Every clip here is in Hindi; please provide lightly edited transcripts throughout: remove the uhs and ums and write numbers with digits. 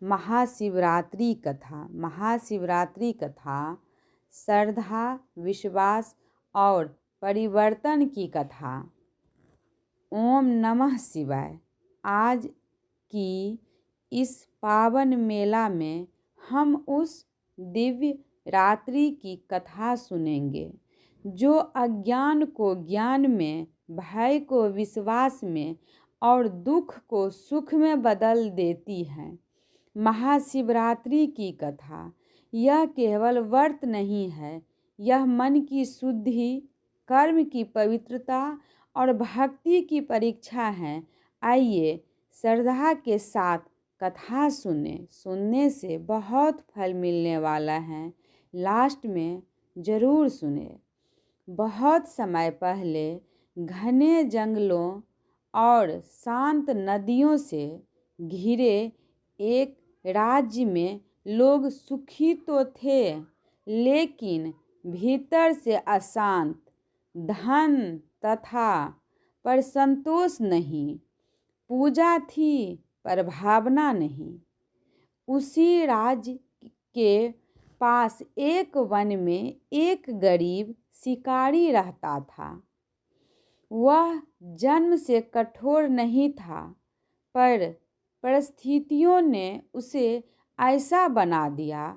महाशिवरात्रि कथा। महाशिवरात्रि कथा श्रद्धा, विश्वास और परिवर्तन की कथा। ओम नमः शिवाय। आज की इस पावन मेला में हम उस दिव्य रात्रि की कथा सुनेंगे जो अज्ञान को ज्ञान में, भय को विश्वास में और दुख को सुख में बदल देती है। महाशिवरात्रि की कथा यह केवल व्रत नहीं है, यह मन की शुद्धि, कर्म की पवित्रता और भक्ति की परीक्षा है। आइए श्रद्धा के साथ कथा सुनने से बहुत फल मिलने वाला है। लास्ट में ज़रूर सुने। बहुत समय पहले घने जंगलों और शांत नदियों से घिरे एक राज्य में लोग सुखी तो थे, लेकिन भीतर से अशांत। धन तथा पर संतोष नहीं, पूजा थी पर भावना नहीं। उसी राज्य के पास एक वन में एक गरीब शिकारी रहता था। वह जन्म से कठोर नहीं था, पर परिस्थितियों ने उसे ऐसा बना दिया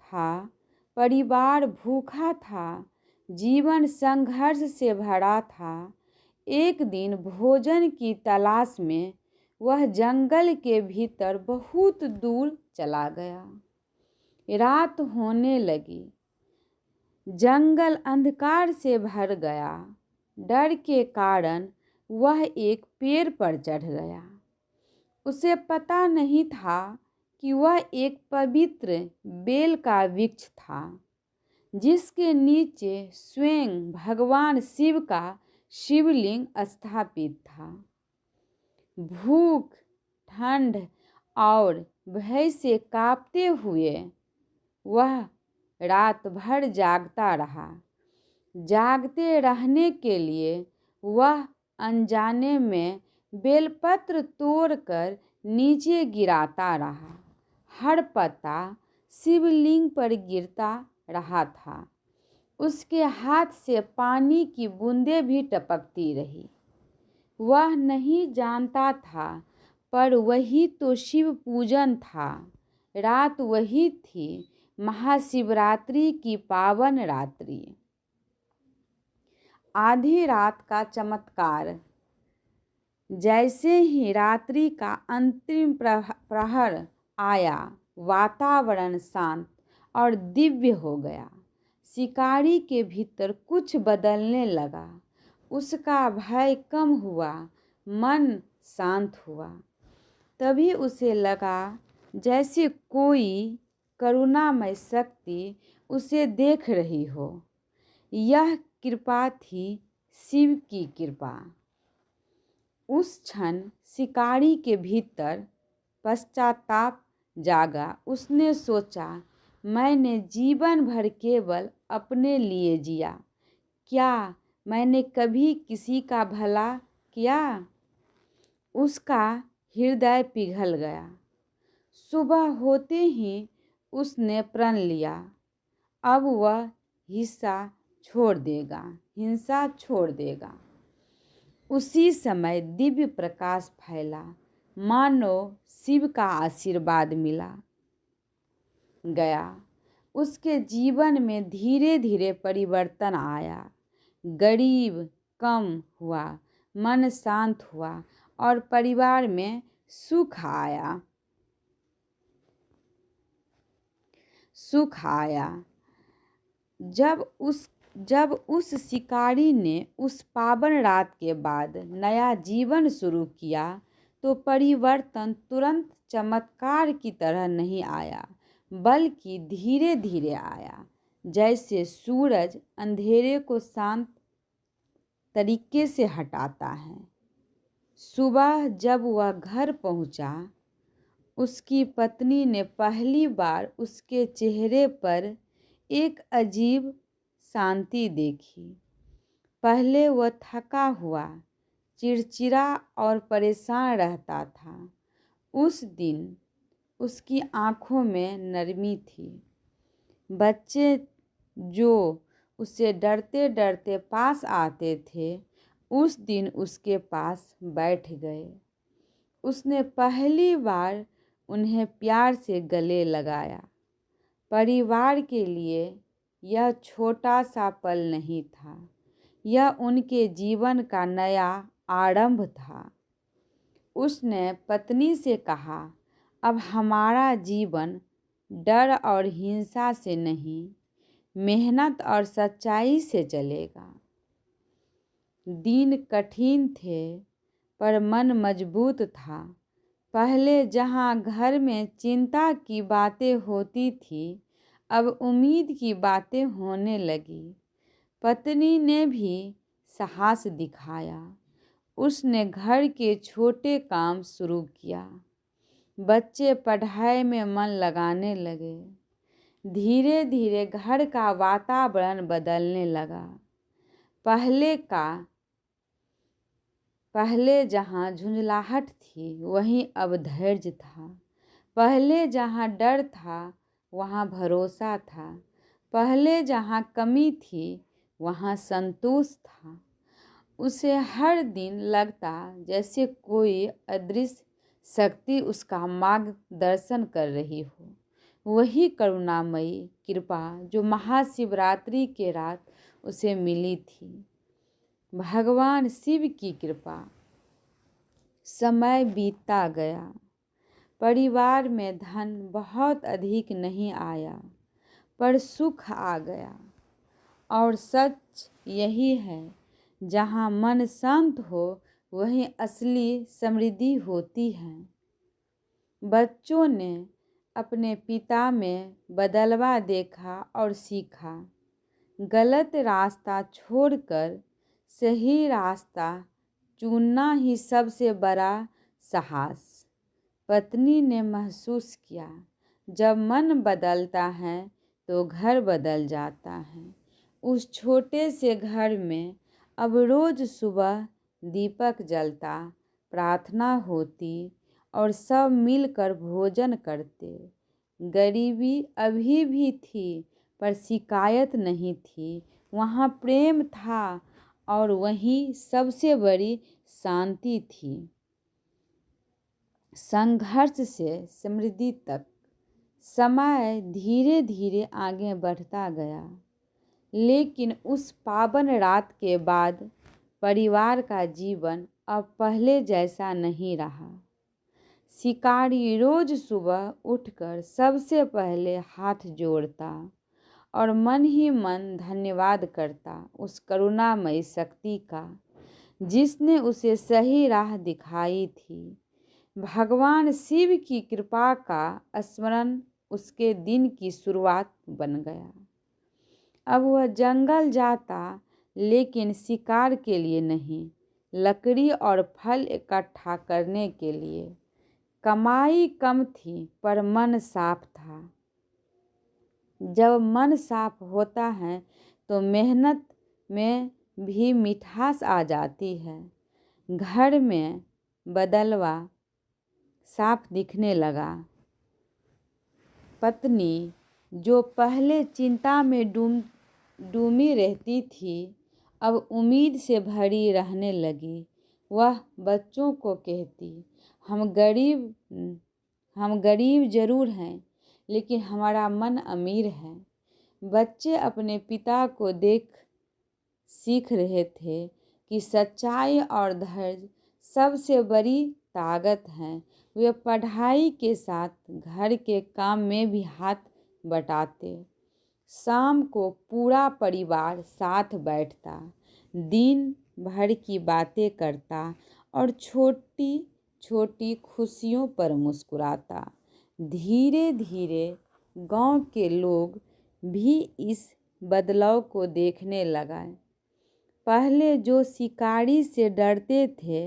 था। परिवार भूखा था, जीवन संघर्ष से भरा था। एक दिन भोजन की तलाश में वह जंगल के भीतर बहुत दूर चला गया। रात होने लगी, जंगल अंधकार से भर गया। डर के कारण वह एक पेड़ पर चढ़ गया। उसे पता नहीं था कि वह एक पवित्र बेल का वृक्ष था, जिसके नीचे स्वयं भगवान शिव का शिवलिंग स्थापित था। भूख, ठंड और भय से कांपते हुए वह रात भर जागता रहा। जागते रहने के लिए वह अनजाने में बेलपत्र तोड़कर नीचे गिराता रहा। हर पत्ता शिवलिंग पर गिरता रहा था। उसके हाथ से पानी की बूंदें भी टपकती रही। वह नहीं जानता था, पर वही तो शिव पूजन था। रात वही थी, महाशिवरात्रि की पावन रात्रि। आधी रात का चमत्कार। जैसे ही रात्रि का अंतिम प्रहर आया, वातावरण शांत और दिव्य हो गया। शिकारी के भीतर कुछ बदलने लगा। उसका भय कम हुआ, मन शांत हुआ। तभी उसे लगा जैसे कोई करुणामय शक्ति उसे देख रही हो। यह कृपा थी, शिव की कृपा। उस क्षण शिकारी के भीतर पश्चाताप जागा। उसने सोचा, मैंने जीवन भर केवल अपने लिए जिया। क्या मैंने कभी किसी का भला किया? उसका हृदय पिघल गया। सुबह होते ही उसने प्रण लिया, अब वह हिंसा छोड़ देगा। उसी समय दिव्य प्रकाश फैला, मानो शिव का आशीर्वाद मिला गया। उसके जीवन में धीरे धीरे परिवर्तन आया। गरीब कम हुआ, मन शांत हुआ और परिवार में सुख आया। जब उस शिकारी ने उस पावन रात के बाद नया जीवन शुरू किया, तो परिवर्तन तुरंत चमत्कार की तरह नहीं आया, बल्कि धीरे धीरे आया। जैसे सूरज अंधेरे को शांत तरीके से हटाता है। सुबह जब वह घर पहुंचा, उसकी पत्नी ने पहली बार उसके चेहरे पर एक अजीब शांति देखी। पहले वह थका हुआ, चिड़चिड़ा और परेशान रहता था। उस दिन उसकी आँखों में नरमी थी। बच्चे जो उससे डरते डरते पास आते थे, उस दिन उसके पास बैठ गए। उसने पहली बार उन्हें प्यार से गले लगाया। परिवार के लिए यह छोटा सा पल नहीं था, यह उनके जीवन का नया आरंभ था। उसने पत्नी से कहा, अब हमारा जीवन डर और हिंसा से नहीं, मेहनत और सच्चाई से चलेगा। दिन कठिन थे पर मन मजबूत था। पहले जहाँ घर में चिंता की बातें होती थी, अब उम्मीद की बातें होने लगी। पत्नी ने भी साहस दिखाया। उसने घर के छोटे काम शुरू किया। बच्चे पढ़ाई में मन लगाने लगे। धीरे धीरे घर का वातावरण बदलने लगा। पहले जहाँ झुंझलाहट थी, वहीं अब धैर्य था। पहले जहाँ डर था, वहाँ भरोसा था। पहले जहाँ कमी थी, वहाँ संतोष था। उसे हर दिन लगता जैसे कोई अदृश्य शक्ति उसका मार्गदर्शन कर रही हो। वही करुणामयी कृपा जो महाशिवरात्रि के रात उसे मिली थी। भगवान शिव की कृपा। समय बीतता गया। परिवार में धन बहुत अधिक नहीं आया, पर सुख आ गया। और सच यही है, जहाँ मन शांत हो, वहीं असली समृद्धि होती है। बच्चों ने अपने पिता में बदलाव देखा और सीखा। गलत रास्ता छोड़कर सही रास्ता चुनना ही सबसे बड़ा साहस। पत्नी ने महसूस किया, जब मन बदलता है तो घर बदल जाता है। उस छोटे से घर में अब रोज सुबह दीपक जलता, प्रार्थना होती और सब मिलकर भोजन करते। गरीबी अभी भी थी, पर शिकायत नहीं थी। वहाँ प्रेम था और वहीं सबसे बड़ी शांति थी। संघर्ष से समृद्धि तक समय धीरे धीरे आगे बढ़ता गया, लेकिन उस पावन रात के बाद परिवार का जीवन अब पहले जैसा नहीं रहा। शिकारी रोज सुबह उठकर सबसे पहले हाथ जोड़ता और मन ही मन धन्यवाद करता उस करुणामयी शक्ति का, जिसने उसे सही राह दिखाई थी। भगवान शिव की कृपा का स्मरण उसके दिन की शुरुआत बन गया। अब वह जंगल जाता, लेकिन शिकार के लिए नहीं, लकड़ी और फल इकट्ठा करने के लिए। कमाई कम थी, पर मन साफ था। जब मन साफ होता है तो मेहनत में भी मिठास आ जाती है। घर में बदलवा साफ दिखने लगा। पत्नी जो पहले चिंता में डूबी रहती थी, अब उम्मीद से भरी रहने लगी। वह बच्चों को कहती, हम गरीब जरूर हैं, लेकिन हमारा मन अमीर है। बच्चे अपने पिता को देख सीख रहे थे कि सच्चाई और धैर्य सबसे बड़ी ताकत है। वे पढ़ाई के साथ घर के काम में भी हाथ बटाते। शाम को पूरा परिवार साथ बैठता, दिन भर की बातें करता और छोटी छोटी खुशियों पर मुस्कुराता। धीरे धीरे गांव के लोग भी इस बदलाव को देखने लगा। पहले जो शिकारी से डरते थे,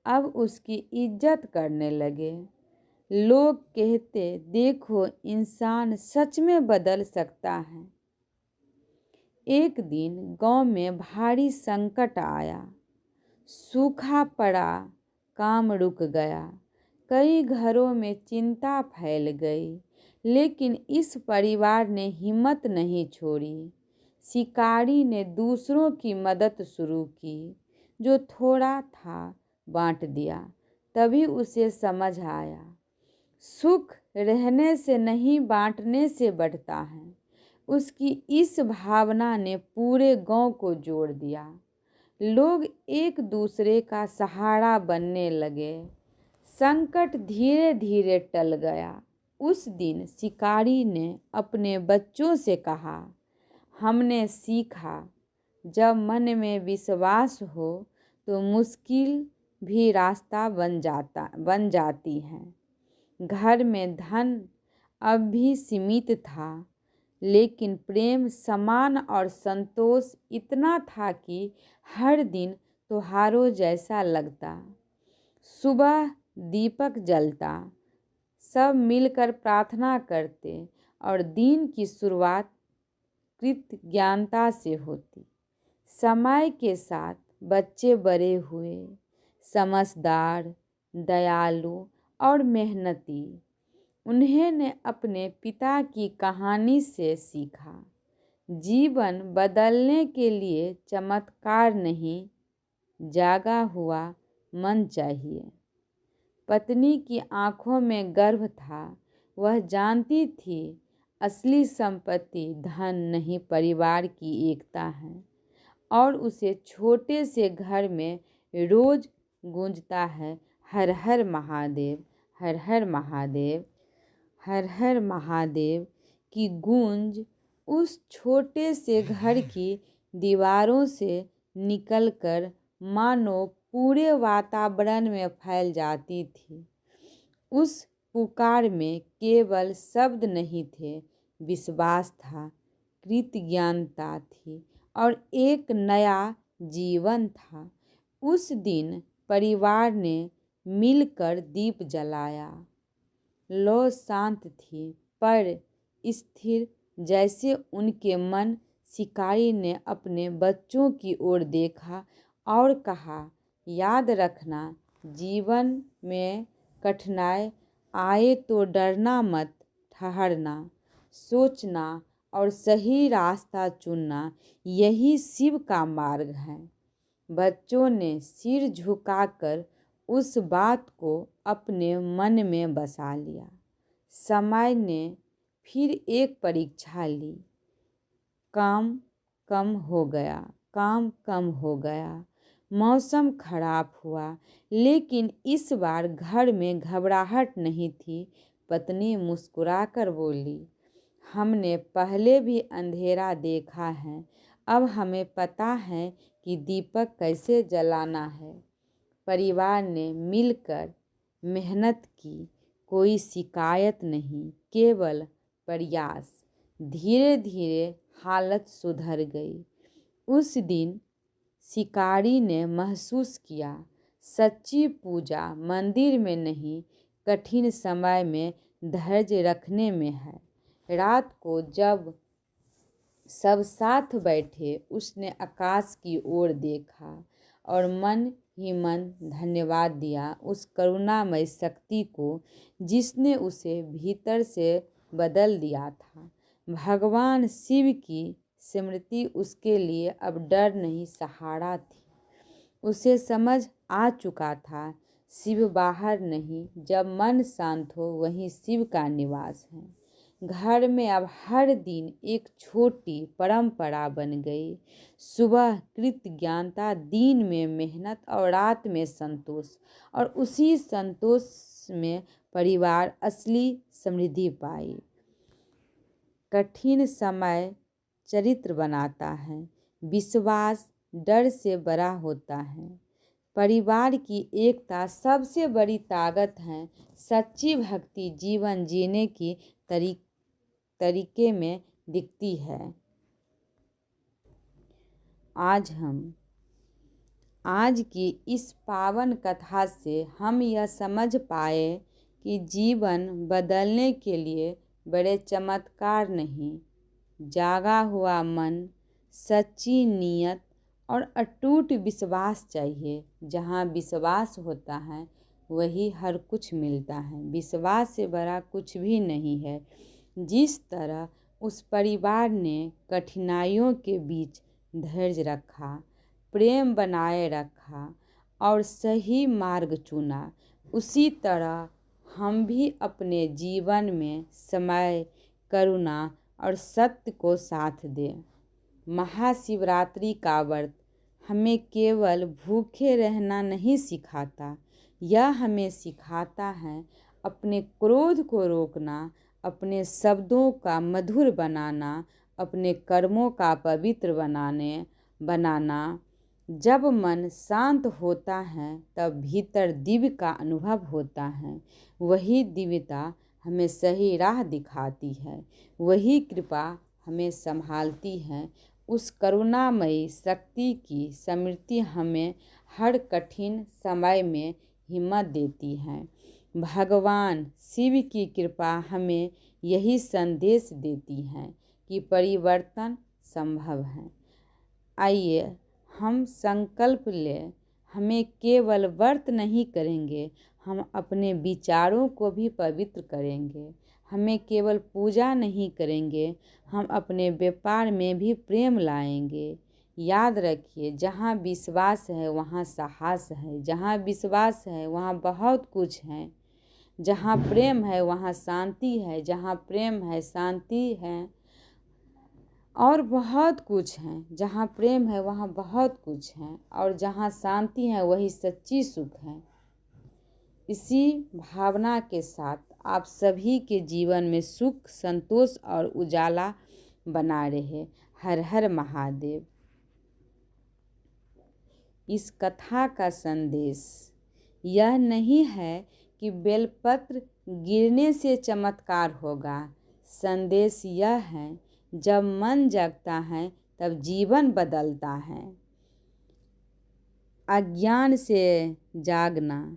अब उसकी इज्जत करने लगे। लोग कहते, देखो, इंसान सच में बदल सकता है। एक दिन गांव में भारी संकट आया। सूखा पड़ा, काम रुक गया, कई घरों में चिंता फैल गई, लेकिन इस परिवार ने हिम्मत नहीं छोड़ी। शिकारी ने दूसरों की मदद शुरू की, जो थोड़ा था बांट दिया। तभी उसे समझ आया, सुख रहने से नहीं बांटने से बढ़ता है। उसकी इस भावना ने पूरे गांव को जोड़ दिया। लोग एक दूसरे का सहारा बनने लगे। संकट धीरे धीरे टल गया। उस दिन शिकारी ने अपने बच्चों से कहा, हमने सीखा, जब मन में विश्वास हो तो मुश्किल भी रास्ता बन जाती है। घर में धन अब भी सीमित था, लेकिन प्रेम, सम्मान और संतोष इतना था कि हर दिन त्योहारों जैसा लगता। सुबह दीपक जलता, सब मिलकर प्रार्थना करते और दिन की शुरुआत कृतज्ञता से होती। समय के साथ बच्चे बड़े हुए, समझदार, दयालु और मेहनती। उन्होंने अपने पिता की कहानी से सीखा, जीवन बदलने के लिए चमत्कार नहीं, जागा हुआ मन चाहिए। पत्नी की आंखों में गर्व था। वह जानती थी असली संपत्ति धन नहीं, परिवार की एकता है। और उसे छोटे से घर में रोज गूंजता है, हर हर महादेव, हर हर महादेव, हर हर महादेव की गूंज उस छोटे से घर की दीवारों से निकलकर मानो पूरे वातावरण में फैल जाती थी। उस पुकार में केवल शब्द नहीं थे, विश्वास था, कृतज्ञता थी और एक नया जीवन था। उस दिन परिवार ने मिलकर दीप जलाया। लौ शांत थी पर स्थिर, जैसे उनके मन। शिकारी ने अपने बच्चों की ओर देखा और कहा, याद रखना, जीवन में कठिनाई आए तो डरना मत, ठहरना, सोचना और सही रास्ता चुनना, यही शिव का मार्ग है। बच्चों ने सिर झुकाकर उस बात को अपने मन में बसा लिया। समय ने फिर एक परीक्षा ली। काम कम हो गया, मौसम खराब हुआ, लेकिन इस बार घर में घबराहट नहीं थी। पत्नी मुस्कुराकर बोली, हमने पहले भी अंधेरा देखा है, अब हमें पता है कि दीपक कैसे जलाना है। परिवार ने मिलकर मेहनत की, कोई शिकायत नहीं, केवल प्रयास। धीरे धीरे हालत सुधर गई। उस दिन शिकारी ने महसूस किया, सच्ची पूजा मंदिर में नहीं, कठिन समय में धैर्य रखने में है। रात को जब सब साथ बैठे, उसने आकाश की ओर देखा और मन ही मन धन्यवाद दिया उस करुणामय शक्ति को, जिसने उसे भीतर से बदल दिया था। भगवान शिव की स्मृति उसके लिए अब डर नहीं, सहारा थी। उसे समझ आ चुका था, शिव बाहर नहीं, जब मन शांत हो वहीं शिव का निवास है। घर में अब हर दिन एक छोटी परंपरा बन गई। सुबह कृतज्ञता, दिन में मेहनत और रात में संतोष। और उसी संतोष में परिवार असली समृद्धि पाई। कठिन समय चरित्र बनाता है, विश्वास डर से बड़ा होता है। परिवार की एकता सबसे बड़ी ताकत है। सच्ची भक्ति जीवन जीने की तरीके में दिखती है। आज की इस पावन कथा से हम यह समझ पाए कि जीवन बदलने के लिए बड़े चमत्कार नहीं, जागा हुआ मन, सच्ची नीयत और अटूट विश्वास चाहिए। जहाँ विश्वास होता है वही हर कुछ मिलता है। विश्वास से बड़ा कुछ भी नहीं है। जिस तरह उस परिवार ने कठिनाइयों के बीच धैर्य रखा, प्रेम बनाए रखा और सही मार्ग चुना, उसी तरह हम भी अपने जीवन में समय, करुणा और सत्य को साथ दें। महाशिवरात्रि का व्रत हमें केवल भूखे रहना नहीं सिखाता, यह हमें सिखाता है अपने क्रोध को रोकना, अपने शब्दों का मधुर बनाना, अपने कर्मों का पवित्र बनाना। जब मन शांत होता है तब भीतर दिव्य का अनुभव होता है। वही दिव्यता हमें सही राह दिखाती है, वही कृपा हमें संभालती है। उस करुणामयी शक्ति की स्मृति हमें हर कठिन समय में हिम्मत देती है। भगवान शिव की कृपा हमें यही संदेश देती है कि परिवर्तन संभव है। आइए हम संकल्प लें, हमें केवल व्रत नहीं करेंगे, हम अपने विचारों को भी पवित्र करेंगे। हमें केवल पूजा नहीं करेंगे, हम अपने व्यापार में भी प्रेम लाएंगे। याद रखिए, जहाँ विश्वास है वहाँ साहस है, जहाँ विश्वास है वहाँ बहुत कुछ है, जहाँ प्रेम है वहाँ शांति है, जहाँ प्रेम है शांति है और बहुत कुछ है। जहाँ प्रेम है वहाँ बहुत कुछ है और जहाँ शांति है वही सच्ची सुख है। इसी भावना के साथ आप सभी के जीवन में सुख, संतोष और उजाला बना रहे। हर हर महादेव। इस कथा का संदेश यह नहीं है कि बेलपत्र गिरने से चमत्कार होगा। संदेश यह है, जब मन जगता है तब जीवन बदलता है। अज्ञान से जागना,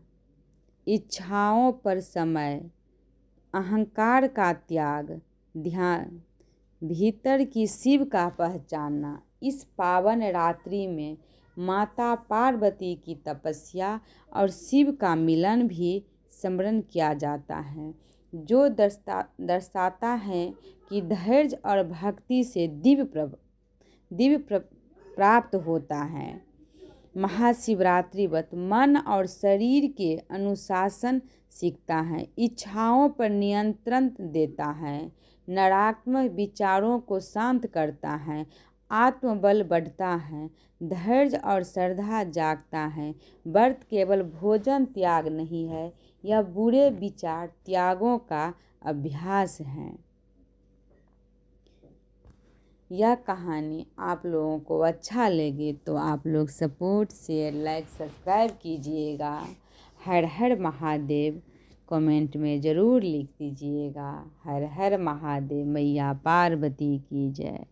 इच्छाओं पर समय, अहंकार का त्याग, ध्यान, भीतर की शिव का पहचानना। इस पावन रात्रि में माता पार्वती की तपस्या और शिव का मिलन भी स्मरण किया जाता है, जो दर्शाता है कि धैर्य और भक्ति से दिव्य प्राप्त होता है। महाशिवरात्रि व्रत मन और शरीर के अनुशासन सीखता है, इच्छाओं पर नियंत्रण देता है, नकारात्मक विचारों को शांत करता है, आत्मबल बढ़ता है, धैर्य और श्रद्धा जागता है। व्रत केवल भोजन त्याग नहीं है, यह बुरे विचार त्यागों का अभ्यास है। यह कहानी आप लोगों को अच्छा लगे तो आप लोग सपोर्ट, शेयर, लाइक, सब्सक्राइब कीजिएगा। हर हर महादेव कमेंट में ज़रूर लिख दीजिएगा। हर हर महादेव। मैया पार्वती की जय।